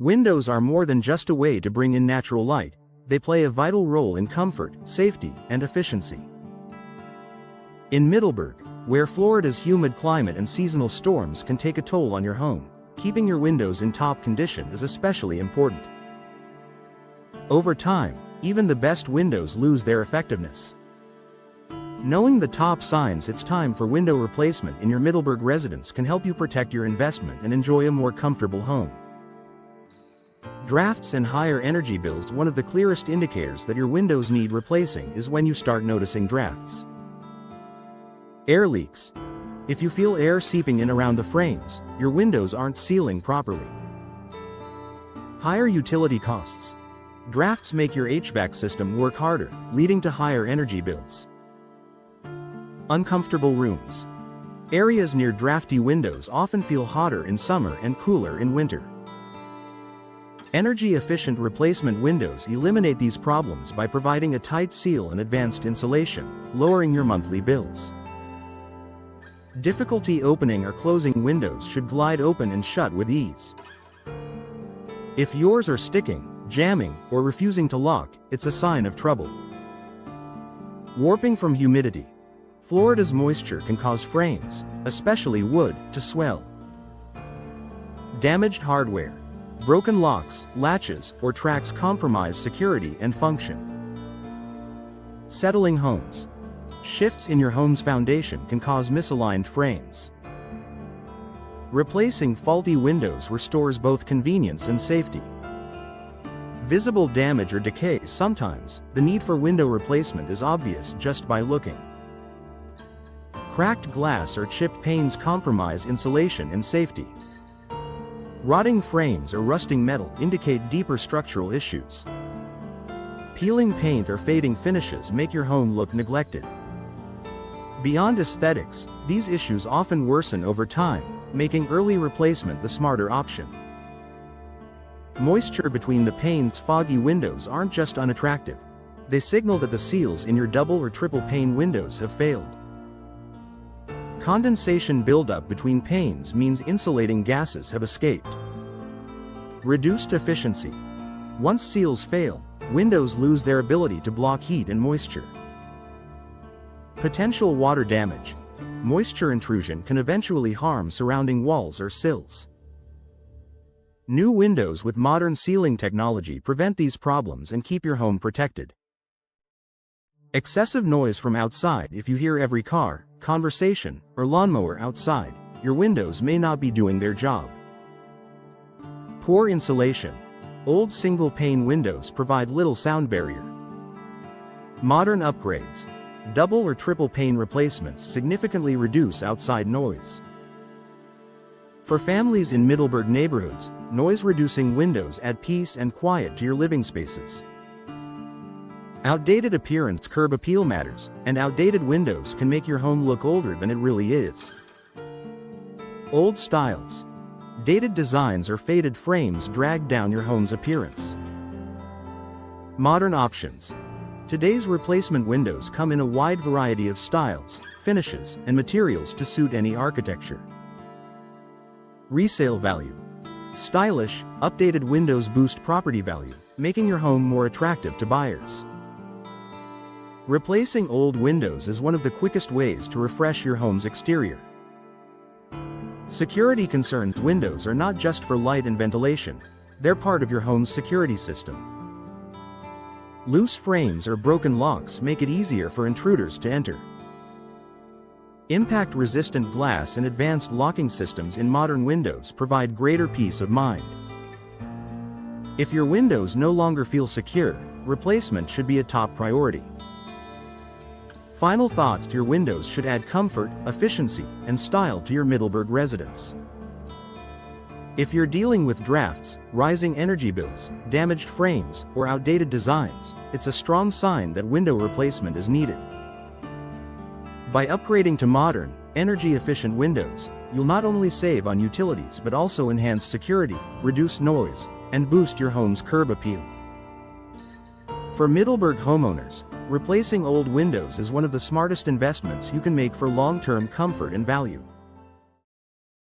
Windows are more than just a way to bring in natural light, they play a vital role in comfort, safety, and efficiency. In Middleburg, where Florida's humid climate and seasonal storms can take a toll on your home, keeping your windows in top condition is especially important. Over time, even the best windows lose their effectiveness. Knowing the top signs it's time for window replacement in your Middleburg residence can help you protect your investment and enjoy a more comfortable home. Drafts and higher energy bills. One of the clearest indicators that your windows need replacing is when you start noticing drafts. Air leaks. If you feel air seeping in around the frames, your windows aren't sealing properly. Higher utility costs. Drafts make your HVAC system work harder, leading to higher energy bills. Uncomfortable rooms. Areas near drafty windows often feel hotter in summer and cooler in winter. Energy-efficient replacement windows eliminate these problems by providing a tight seal and advanced insulation, lowering your monthly bills. Difficulty opening or closing windows should glide open and shut with ease. If yours are sticking, jamming, or refusing to lock, it's a sign of trouble. Warping from humidity. Florida's moisture can cause frames, especially wood, to swell. Damaged hardware. Broken locks, latches, or tracks compromise security and function. Settling homes. Shifts in your home's foundation can cause misaligned frames. Replacing faulty windows restores both convenience and safety. Visible damage or decay. Sometimes, the need for window replacement is obvious just by looking. Cracked glass or chipped panes compromise insulation and safety. Rotting frames or rusting metal indicate deeper structural issues. Peeling paint or fading finishes make your home look neglected. Beyond aesthetics, these issues often worsen over time, making early replacement the smarter option. Moisture between the panes. Foggy windows aren't just unattractive. They signal that the seals in your double or triple pane windows have failed. Condensation buildup between panes means insulating gases have escaped. Reduced efficiency. Once seals fail, windows lose their ability to block heat and moisture. Potential water damage. Moisture intrusion can eventually harm surrounding walls or sills. New windows with modern sealing technology prevent these problems and keep your home protected. Excessive noise from outside. If you hear every car, conversation, or lawnmower outside, your windows may not be doing their job. Poor insulation. Old single-pane windows provide little sound barrier. Modern upgrades. Double or triple pane replacements significantly reduce outside noise. For families in Middleburg neighborhoods, noise-reducing windows add peace and quiet to your living spaces. Outdated appearance. Curb appeal matters, and outdated windows can make your home look older than it really is. Old styles. Dated designs or faded frames drag down your home's appearance. Modern options. Today's replacement windows come in a wide variety of styles, finishes, and materials to suit any architecture. Resale value. Stylish, updated windows boost property value, making your home more attractive to buyers. Replacing old windows is one of the quickest ways to refresh your home's exterior. Security concerns. Windows are not just for light and ventilation, they're part of your home's security system. Loose frames or broken locks make it easier for intruders to enter. Impact-resistant glass and advanced locking systems in modern windows provide greater peace of mind. If your windows no longer feel secure, replacement should be a top priority. Final thoughts. Your windows should add comfort, efficiency, and style to your Middleburg residence. If you're dealing with drafts, rising energy bills, damaged frames, or outdated designs, it's a strong sign that window replacement is needed. By upgrading to modern, energy-efficient windows, you'll not only save on utilities but also enhance security, reduce noise, and boost your home's curb appeal. For Middleburg homeowners, replacing old windows is one of the smartest investments you can make for long-term comfort and value.